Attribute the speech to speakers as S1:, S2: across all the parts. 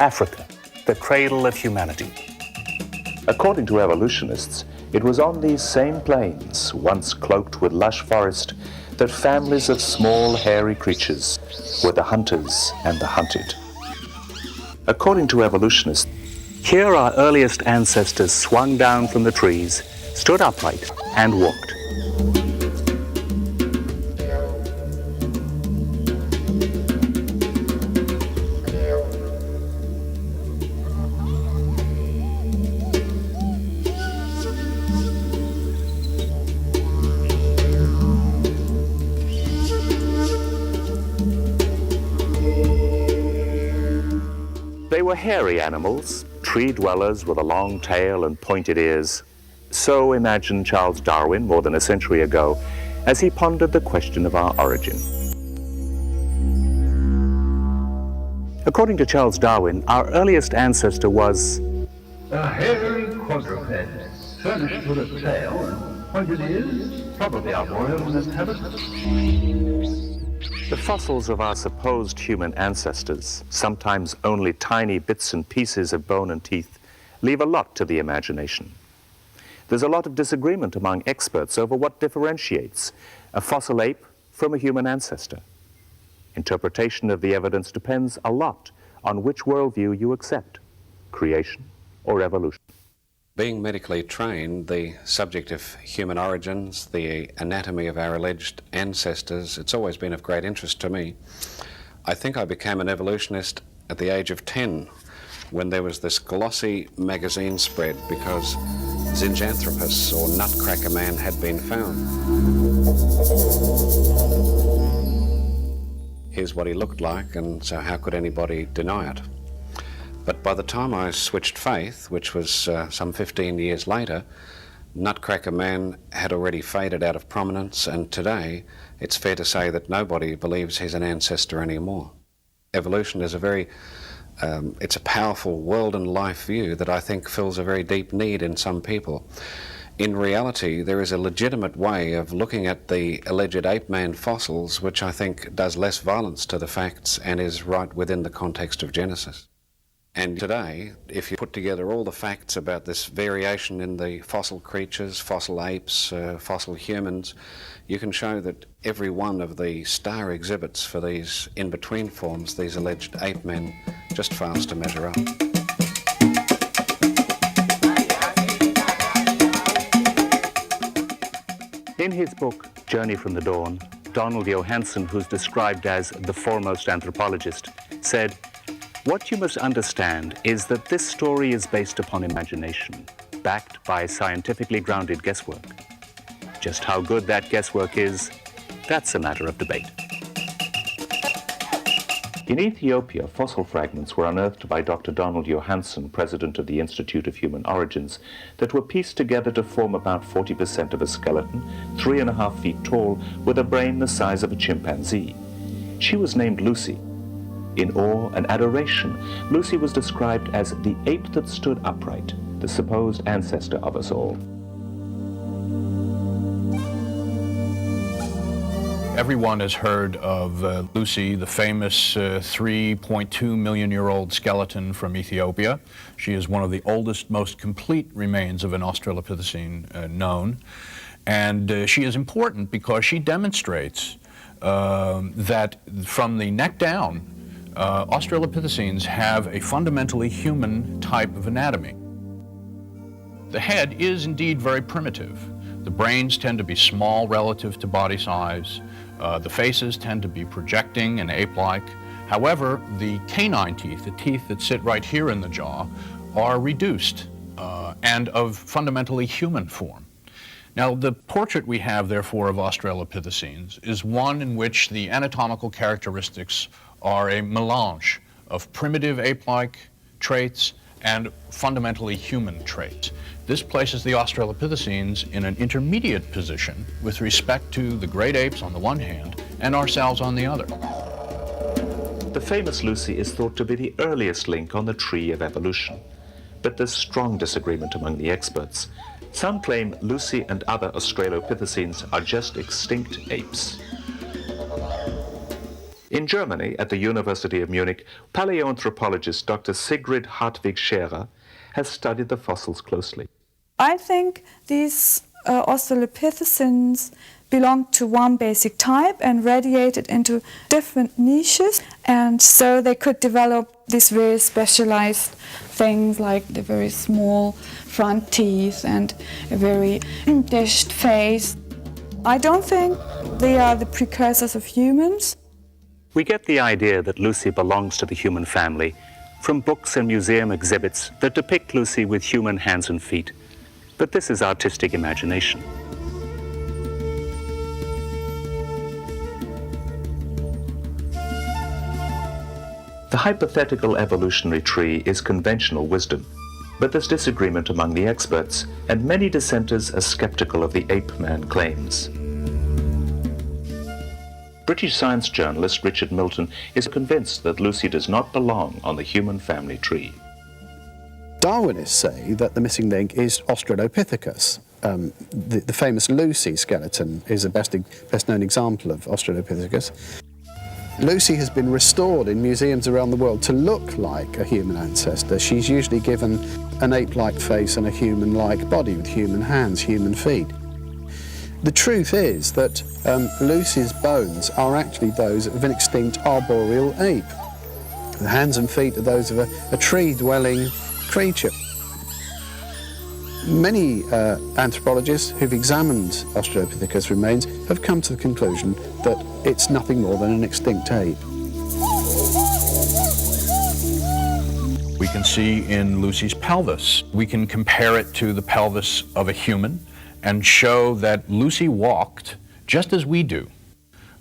S1: Africa, the cradle of humanity.
S2: According to evolutionists, it was on these same plains, once cloaked with lush forest, that families of small, hairy creatures were the hunters and the hunted. According to evolutionists,
S1: here our earliest ancestors swung down from the trees, stood upright, and walked. They were hairy animals, tree dwellers with a long tail and pointed ears. So imagined Charles Darwin more than a century ago as he pondered the question of our origin. According to Charles Darwin, our earliest ancestor was
S3: a hairy quadruped, furnished with a tail and pointed ears, probably arboreal in its habit.
S1: the fossils of our supposed human ancestors, sometimes only tiny bits and pieces of bone and teeth, leave a lot to the imagination. There's a lot of disagreement among experts over what differentiates a fossil ape from a human ancestor. Interpretation of the evidence depends a lot on which worldview you accept, creation or evolution.
S4: Being medically trained, the subject of human origins, the anatomy of our alleged ancestors, it's always been of great interest to me. I think I became an evolutionist at the age of 10 when there was this glossy magazine spread because Zinjanthropus, or nutcracker man, had been found. Here's what he looked like, and so how could anybody deny it? But by the time I switched faith, which was some 15 years later, Nutcracker Man had already faded out of prominence, and today it's fair to say that nobody believes he's an ancestor anymore. Evolution is it's a powerful world and life view that I think fills a very deep need in some people. In reality, there is a legitimate way of looking at the alleged ape man fossils, which I think does less violence to the facts and is right within the context of Genesis. And today, if you put together all the facts about this variation in the fossil creatures, fossil apes, fossil humans, you can show that every one of the star exhibits for these in-between forms, these alleged ape men, just fails to measure up.
S1: In his book, Journey from the Dawn, Donald Johanson, who's described as the foremost anthropologist, said, "What you must understand is that this story is based upon imagination, backed by scientifically grounded guesswork. Just how good that guesswork is, that's a matter of debate."
S2: In Ethiopia, fossil fragments were unearthed by Dr. Donald Johanson, president of the Institute of Human Origins, that were pieced together to form about 40% of a skeleton, 3.5 feet tall, with a brain the size of a chimpanzee. She was named Lucy. In awe and adoration, Lucy was described as the ape that stood upright, the supposed ancestor of us all.
S5: Everyone has heard of Lucy, the famous 3.2 million-year-old skeleton from Ethiopia. She is one of the oldest, most complete remains of an Australopithecine known. And she is important because she demonstrates that from the neck down, Australopithecines have a fundamentally human type of anatomy. The head is indeed very primitive. The brains tend to be small relative to body size. The faces tend to be projecting and ape-like. However, the canine teeth, the teeth that sit right here in the jaw, are reduced and of fundamentally human form. Now, the portrait we have, therefore, of Australopithecines is one in which the anatomical characteristics are a melange of primitive ape-like traits and fundamentally human traits. This places the Australopithecines in an intermediate position with respect to the great apes on the one hand and ourselves on the other.
S2: The famous Lucy is thought to be the earliest link on the tree of evolution, but there's strong disagreement among the experts. Some claim Lucy and other Australopithecines are just extinct apes.
S1: In Germany, at the University of Munich, paleoanthropologist Dr. Sigrid Hartwig-Scherer has studied the fossils closely.
S6: I think these Australopithecines belonged to one basic type and radiated into different niches, and so they could develop these very specialized things like the very small front teeth and a very dished face. I don't think they are the precursors of humans.
S1: We get the idea that Lucy belongs to the human family from books and museum exhibits that depict Lucy with human hands and feet. But this is artistic imagination. The hypothetical evolutionary tree is conventional wisdom, but there's disagreement among the experts, and many dissenters are skeptical of the ape man claims. British science journalist Richard Milton is convinced that Lucy does not belong on the human family tree.
S7: Darwinists say that the missing link is Australopithecus. The famous Lucy skeleton is the best known example of Australopithecus. Lucy has been restored in museums around the world to look like a human ancestor. She's usually given an ape-like face and a human-like body with human hands, human feet. The truth is that Lucy's bones are actually those of an extinct arboreal ape. The hands and feet are those of a tree-dwelling creature. Many anthropologists who've examined Australopithecus remains have come to the conclusion that it's nothing more than an extinct ape.
S5: We can see in Lucy's pelvis, we can compare it to the pelvis of a human and show that Lucy walked just as we do,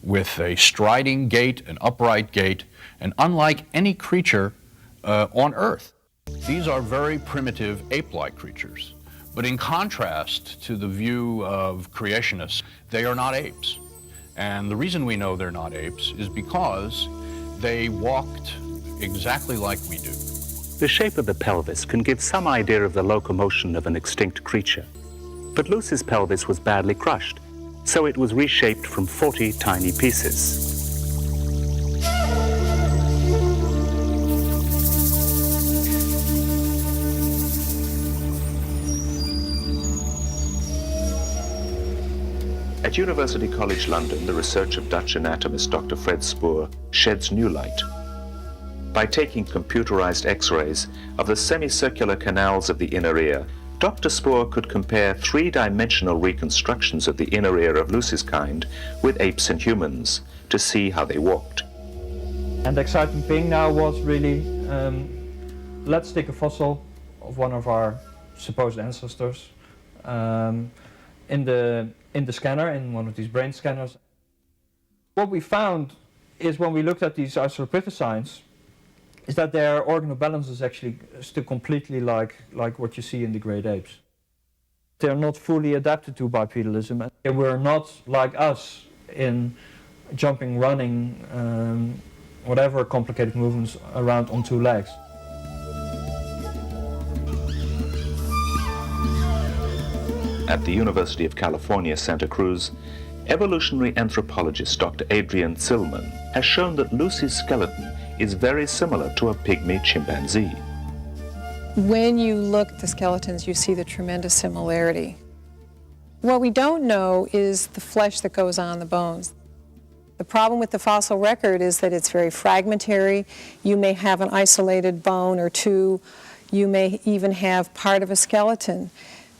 S5: with a striding gait, an upright gait, and unlike any creature on Earth. These are very primitive ape-like creatures. But in contrast to the view of creationists, they are not apes. And the reason we know they're not apes is because they walked exactly like we do.
S1: The shape of the pelvis can give some idea of the locomotion of an extinct creature. But Lucy's pelvis was badly crushed, so it was reshaped from 40 tiny pieces. At University College London, the research of Dutch anatomist Dr. Fred Spoor sheds new light. By taking computerized X-rays of the semicircular canals of the inner ear, Dr. Spoor could compare three-dimensional reconstructions of the inner ear of Lucy's kind with apes and humans to see how they walked.
S8: And the exciting thing now was really, let's take a fossil of one of our supposed ancestors in the scanner, in one of these brain scanners. What we found is when we looked at these Australopithecines is that their organobalance is actually still completely like what you see in the great apes. They're not fully adapted to bipedalism. They were not like us in jumping, running, whatever complicated movements around on two legs.
S1: At the University of California, Santa Cruz, evolutionary anthropologist Dr. Adrian Zillman has shown that Lucy's skeleton is very similar to a pygmy chimpanzee.
S9: When you look at the skeletons, you see the tremendous similarity. What we don't know is the flesh that goes on the bones. The problem with the fossil record is that it's very fragmentary. You may have an isolated bone or two. You may even have part of a skeleton.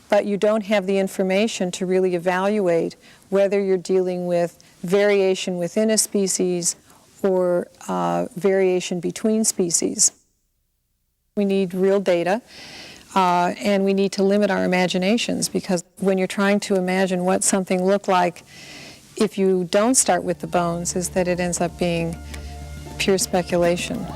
S9: But you don't have the information to really evaluate whether you're dealing with variation within a species or variation between species. We need real data, and we need to limit our imaginations, because when you're trying to imagine what something looked like if you don't start with the bones, is that it ends up being pure speculation.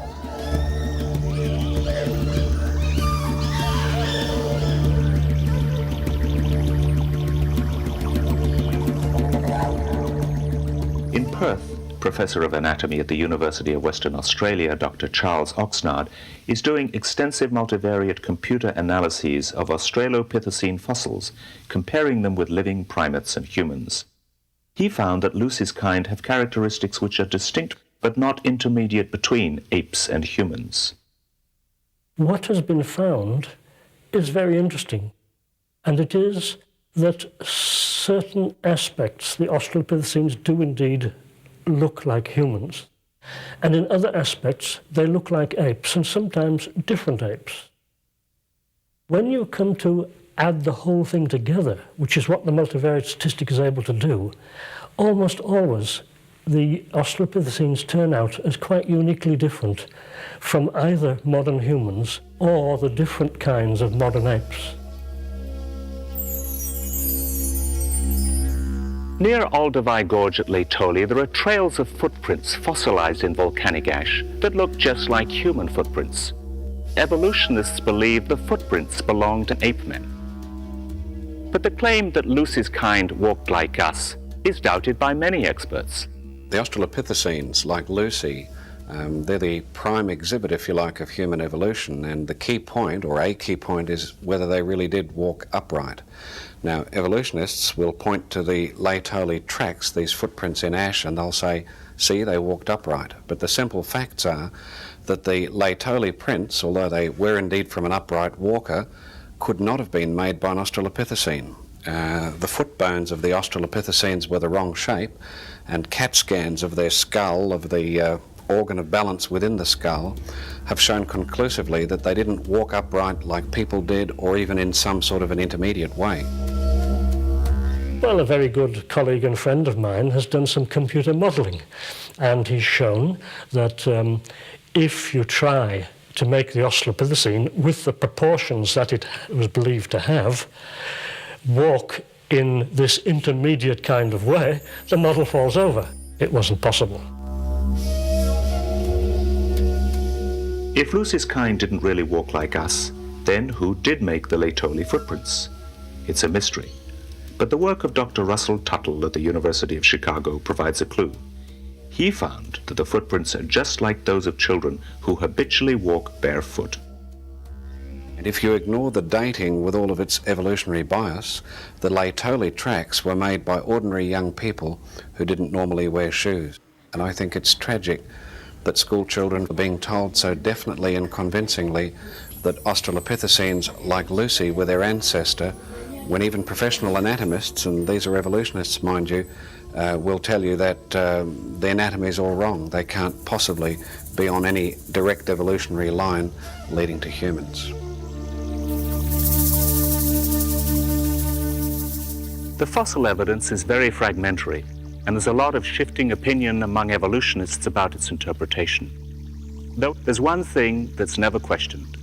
S1: In Perth, Professor of Anatomy at the University of Western Australia, Dr. Charles Oxnard, is doing extensive multivariate computer analyses of Australopithecine fossils, comparing them with living primates and humans. He found that Lucy's kind have characteristics which are distinct but not intermediate between apes and humans.
S10: What has been found is very interesting, and it is that certain aspects, the Australopithecines do indeed look like humans, and in other aspects they look like apes, and sometimes different apes. When you come to add the whole thing together, which is what the multivariate statistic is able to do, almost always the Australopithecines turn out as quite uniquely different from either modern humans or the different kinds of modern apes.
S1: Near Olduvai Gorge at Laetoli, there are trails of footprints fossilized in volcanic ash that look just like human footprints. Evolutionists believe the footprints belong to ape men. But the claim that Lucy's kind walked like us is doubted by many experts.
S4: The Australopithecines, like Lucy, they're the prime exhibit, if you like, of human evolution, and the key point, or a key point, is whether they really did walk upright. Now, evolutionists will point to the Laetoli tracks, these footprints in ash, and they'll say, see, they walked upright. But the simple facts are that the Laetoli prints, although they were indeed from an upright walker, could not have been made by an Australopithecine. The foot bones of the Australopithecines were the wrong shape, and CAT scans of their skull, of the organ of balance within the skull, have shown conclusively that they didn't walk upright like people did, or even in some sort of an intermediate way.
S10: Well, a very good colleague and friend of mine has done some computer modelling, and he's shown that if you try to make the Australopithecine, with the proportions that it was believed to have, walk in this intermediate kind of way, the model falls over. It wasn't possible.
S1: If Lucy's kind didn't really walk like us, then who did make the Laetoli footprints? It's a mystery. But the work of Dr. Russell Tuttle at the University of Chicago provides a clue. He found that the footprints are just like those of children who habitually walk barefoot.
S4: And if you ignore the dating with all of its evolutionary bias, the Laetoli tracks were made by ordinary young people who didn't normally wear shoes. And I think it's tragic that school children are being told so definitely and convincingly that Australopithecines, like Lucy, were their ancestor, when even professional anatomists, and these are evolutionists, mind you, will tell you that the anatomy is all wrong. They can't possibly be on any direct evolutionary line leading to humans.
S1: The fossil evidence is very fragmentary, and there's a lot of shifting opinion among evolutionists about its interpretation. Though there's one thing that's never questioned: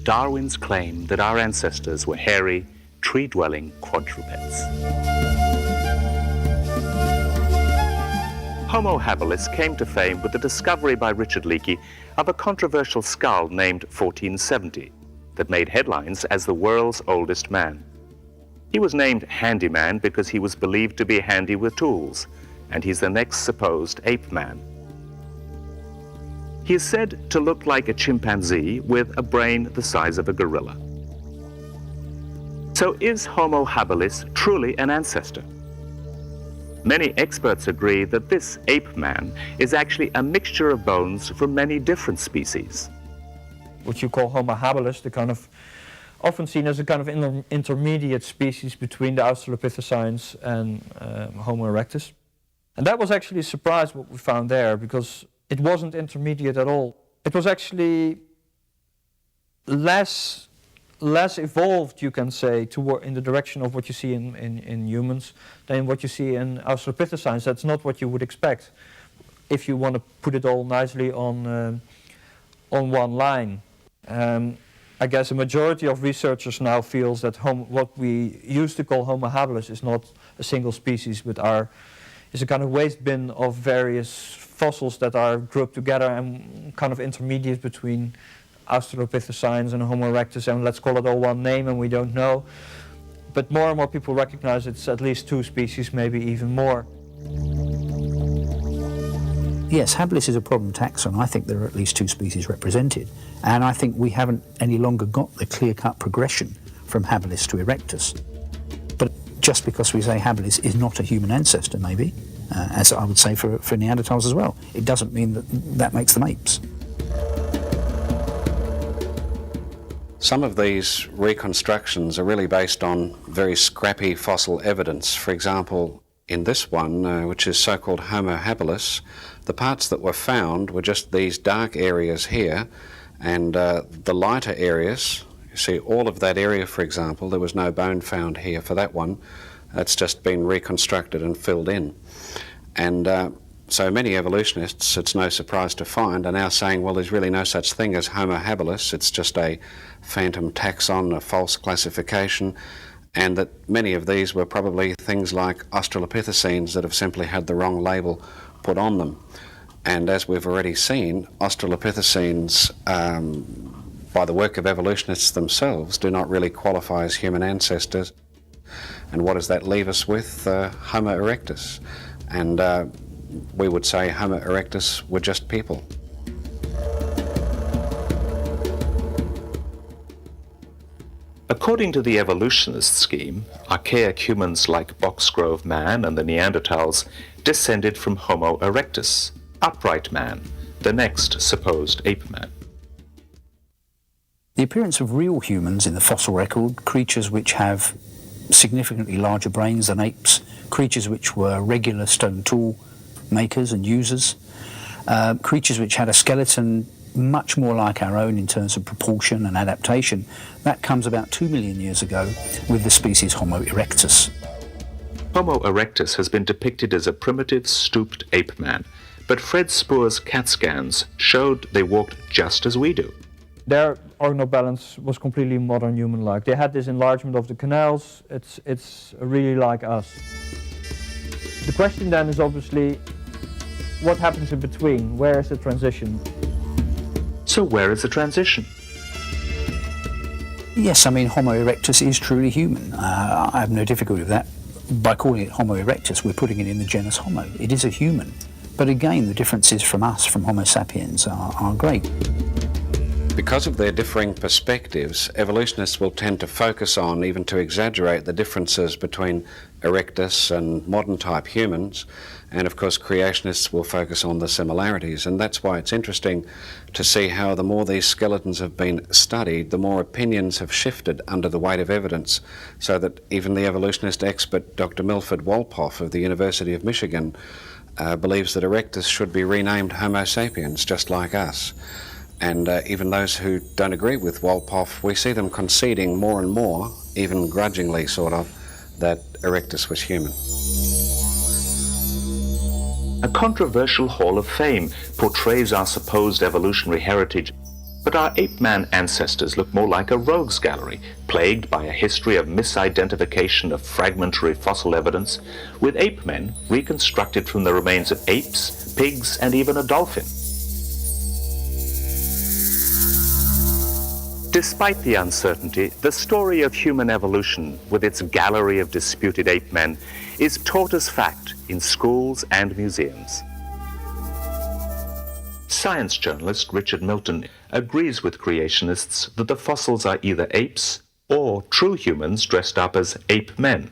S1: Darwin's claim that our ancestors were hairy, tree-dwelling quadrupeds. Homo habilis came to fame with the discovery by Richard Leakey of a controversial skull named 1470 that made headlines as the world's oldest man. He was named Handyman because he was believed to be handy with tools, and he's the next supposed ape man. He is said to look like a chimpanzee with a brain the size of a gorilla. So is Homo habilis truly an ancestor? Many experts agree that this ape man is actually a mixture of bones from many different species.
S8: What you call Homo habilis, the kind of often seen as a kind of intermediate species between the Australopithecines and Homo erectus. And that was actually a surprise what we found there, because it wasn't intermediate at all. It was actually less evolved, you can say, in the direction of what you see in humans than what you see in Australopithecines. That's not what you would expect if you want to put it all nicely on one line. I guess a majority of researchers now feels that what we used to call Homo habilis is not a single species, but is a kind of waste bin of various fossils that are grouped together and kind of intermediate between Australopithecines and Homo erectus, and let's call it all one name, and we don't know. But more and more people recognize it's at least two species, maybe even more.
S11: Yes, habilis is a problem taxon. I think there are at least two species represented, and I think we haven't any longer got the clear-cut progression from habilis to erectus. But just because we say habilis is not a human ancestor, maybe, as I would say for Neanderthals as well. It doesn't mean that makes them apes.
S4: Some of these reconstructions are really based on very scrappy fossil evidence. For example, in this one, which is so-called Homo habilis, the parts that were found were just these dark areas here, and the lighter areas, you see all of that area, for example, there was no bone found here for that one. That's just been reconstructed and filled in. And so many evolutionists, it's no surprise to find, are now saying, well, there's really no such thing as Homo habilis, it's just a phantom taxon, a false classification, and that many of these were probably things like Australopithecines that have simply had the wrong label put on them. And as we've already seen, Australopithecines, by the work of evolutionists themselves, do not really qualify as human ancestors. And what does that leave us with? Homo erectus. And we would say Homo erectus were just people.
S1: According to the evolutionist scheme, archaic humans like Boxgrove man and the Neanderthals descended from Homo erectus, upright man, the next supposed ape man.
S11: The appearance of real humans in the fossil record, creatures which have significantly larger brains than apes, creatures which were regular stone tool makers and users, creatures which had a skeleton much more like our own in terms of proportion and adaptation, that comes about 2 million years ago with the species Homo erectus.
S1: Homo erectus has been depicted as a primitive, stooped ape man, but Fred Spoor's CAT scans showed they walked just as we do.
S8: Their organobalance was completely modern human-like. They had this enlargement of the canals, it's really like us. The question then is obviously, what happens in between? Where is the transition?
S1: So where is the transition?
S11: Yes, I mean, Homo erectus is truly human. I have no difficulty with that. By calling it Homo erectus, we're putting it in the genus Homo. It is a human. But again, the differences from us, from Homo sapiens, are great.
S4: Because of their differing perspectives, evolutionists will tend to focus on, even to exaggerate, the differences between erectus and modern-type humans, and of course creationists will focus on the similarities, and that's why it's interesting to see how the more these skeletons have been studied, the more opinions have shifted under the weight of evidence, so that even the evolutionist expert Dr. Milford Wolpoff of the University of Michigan believes that erectus should be renamed Homo sapiens, just like us. And even those who don't agree with Wolpoff, we see them conceding more and more, even grudgingly sort of, that erectus was human.
S1: A controversial Hall of Fame portrays our supposed evolutionary heritage, but our ape-man ancestors look more like a rogues gallery, plagued by a history of misidentification of fragmentary fossil evidence, with ape-men reconstructed from the remains of apes, pigs, and even a dolphin. Despite the uncertainty, the story of human evolution, with its gallery of disputed ape men, is taught as fact in schools and museums. Science journalist Richard Milton agrees with creationists that the fossils are either apes or true humans dressed up as ape men.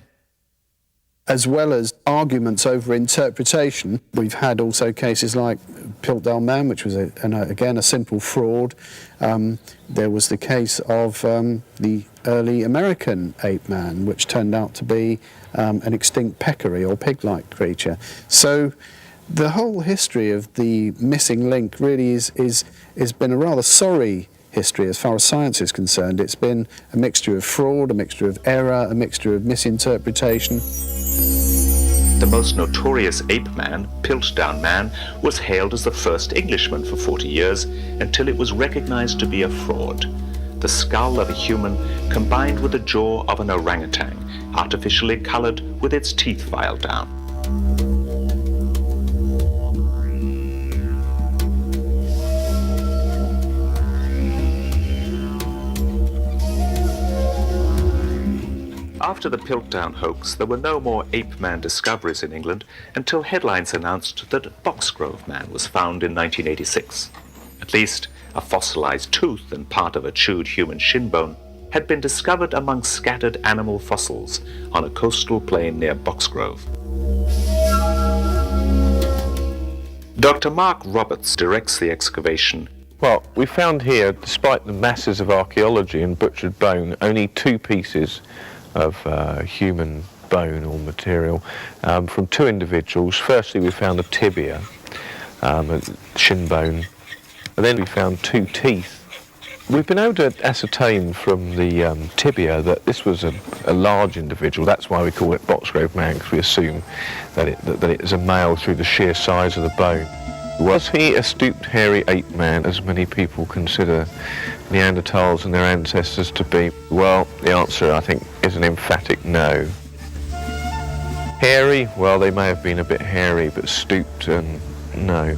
S7: As well as arguments over interpretation, we've had also cases like Piltdown Man, which was, again, a simple fraud. There was the case of the early American ape man, which turned out to be an extinct peccary or pig-like creature. So the whole history of the missing link really has been a rather sorry history as far as science is concerned. It's been a mixture of fraud, a mixture of error, a mixture of misinterpretation.
S1: The most notorious ape man, Piltdown Man, was hailed as the first Englishman for 40 years until it was recognized to be a fraud. The skull of a human combined with the jaw of an orangutan, artificially colored with its teeth filed down. After the Piltdown hoax, there were no more ape man discoveries in England until headlines announced that Boxgrove man was found in 1986. At least a fossilized tooth and part of a chewed human shin bone had been discovered among scattered animal fossils on a coastal plain near Boxgrove. Dr. Mark Roberts directs the excavation.
S12: Well, we found here, despite the masses of archaeology and butchered bone, only 2 pieces of human bone or material from 2 individuals. Firstly, we found a tibia, a shin bone, and then we found 2 teeth. We've been able to ascertain from the tibia that this was a large individual. That's why we call it Boxgrove man, because we assume that it is a male through the sheer size of the bone. Was he a stooped, hairy ape man, as many people consider Neanderthals and their ancestors to be? Well, the answer, I think, is an emphatic no. Hairy? Well, they may have been a bit hairy, but stooped, no.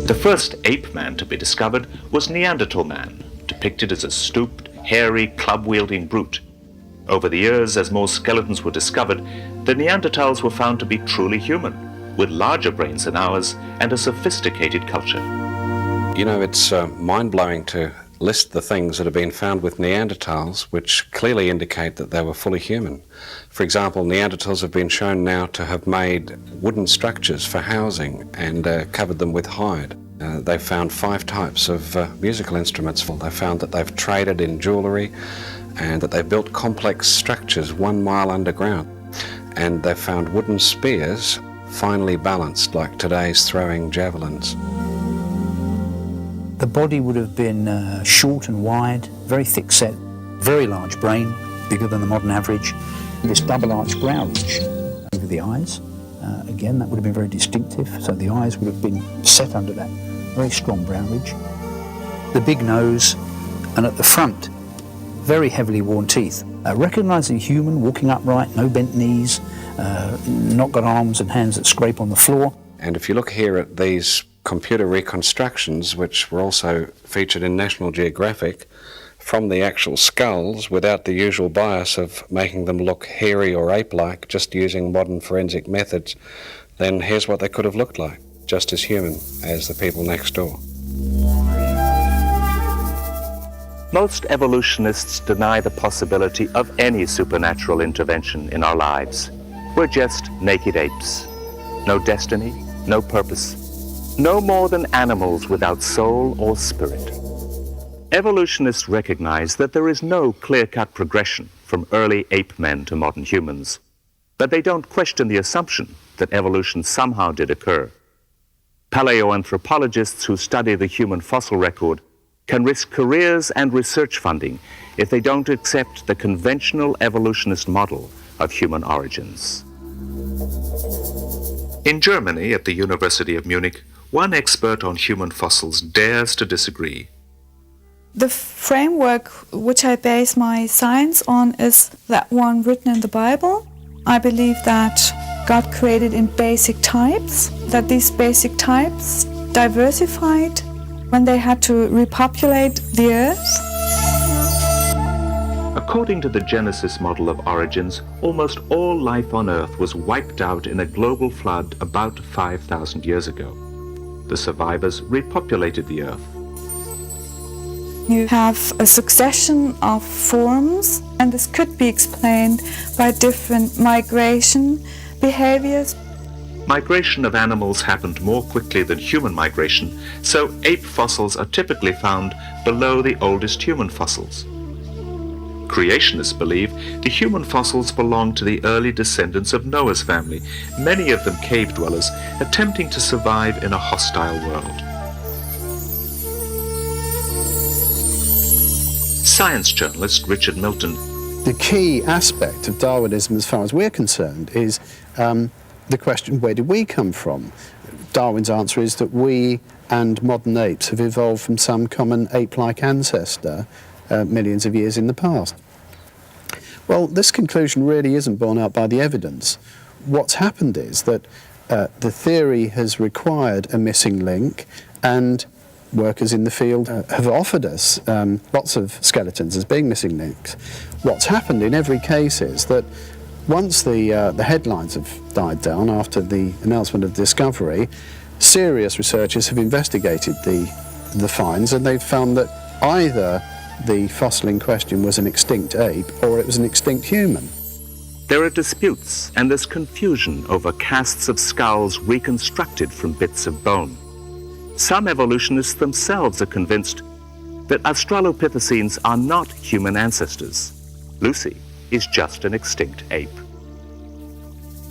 S1: The first ape man to be discovered was Neanderthal man, depicted as a stooped, hairy, club-wielding brute. Over the years, as more skeletons were discovered, the Neanderthals were found to be truly human, with larger brains than ours and a sophisticated culture.
S4: You know, it's mind-blowing to list the things that have been found with Neanderthals which clearly indicate that they were fully human. For example, Neanderthals have been shown now to have made wooden structures for housing and covered them with hide. They've found 5 types of musical instruments. They found that they've traded in jewellery and that they've built complex structures 1 mile underground. And they've found wooden spears finely balanced like today's throwing javelins.
S11: The body would have been short and wide, very thick set, very large brain, bigger than the modern average. This double-arched brow ridge over the eyes, again, that would have been very distinctive, so the eyes would have been set under that very strong brow ridge. The big nose, and at the front, very heavily worn teeth. Recognising human, walking upright, no bent knees, not got arms and hands that scrape on the floor.
S4: And if you look here at these computer reconstructions, which were also featured in National Geographic, from the actual skulls, without the usual bias of making them look hairy or ape-like, just using modern forensic methods, then here's what they could have looked like, just as human as the people next door.
S1: Most evolutionists deny the possibility of any supernatural intervention in our lives. We're just naked apes. No destiny, no purpose. No more than animals without soul or spirit. Evolutionists recognize that there is no clear-cut progression from early ape men to modern humans, but they don't question the assumption that evolution somehow did occur. Paleoanthropologists who study the human fossil record can risk careers and research funding if they don't accept the conventional evolutionist model of human origins. In Germany, at the University of Munich, one expert on human fossils dares to disagree.
S6: The framework which I base my science on is that one written in the Bible. I believe that God created in basic types, that these basic types diversified when they had to repopulate the earth.
S1: According to the Genesis model of origins, almost all life on Earth was wiped out in a global flood about 5,000 years ago. The survivors repopulated the Earth.
S6: You have a succession of forms, and this could be explained by different migration behaviors.
S1: Migration of animals happened more quickly than human migration, so ape fossils are typically found below the oldest human fossils. Creationists believe the human fossils belong to the early descendants of Noah's family, many of them cave dwellers attempting to survive in a hostile world. Science journalist Richard Milton.
S7: The key aspect of Darwinism, as far as we're concerned, is the question, where did we come from? Darwin's answer is that we and modern apes have evolved from some common ape-like ancestor millions of years in the past. Well, this conclusion really isn't borne out by the evidence. What's happened is that the theory has required a missing link, and workers in the field have offered us lots of skeletons as being missing links. What's happened in every case is that once the headlines have died down after the announcement of discovery, serious researchers have investigated the finds, and they've found that either the fossil in question was an extinct ape or it was an extinct human.
S1: There are disputes and there's confusion over casts of skulls reconstructed from bits of bone. Some evolutionists themselves are convinced that Australopithecines are not human ancestors. Lucy is just an extinct ape.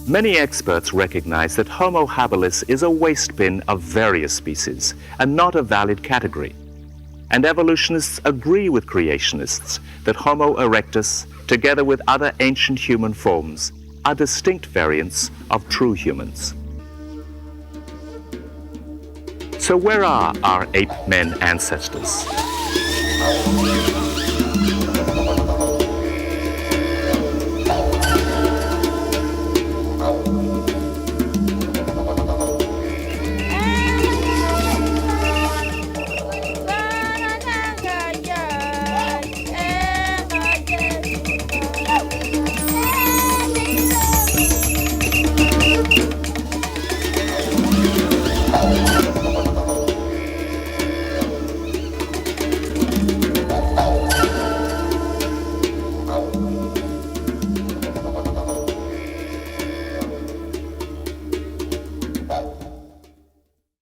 S1: Many experts recognize that Homo habilis is a waste bin of various species and not a valid category. And evolutionists agree with creationists that Homo erectus, together with other ancient human forms, are distinct variants of true humans. So where are our ape men ancestors?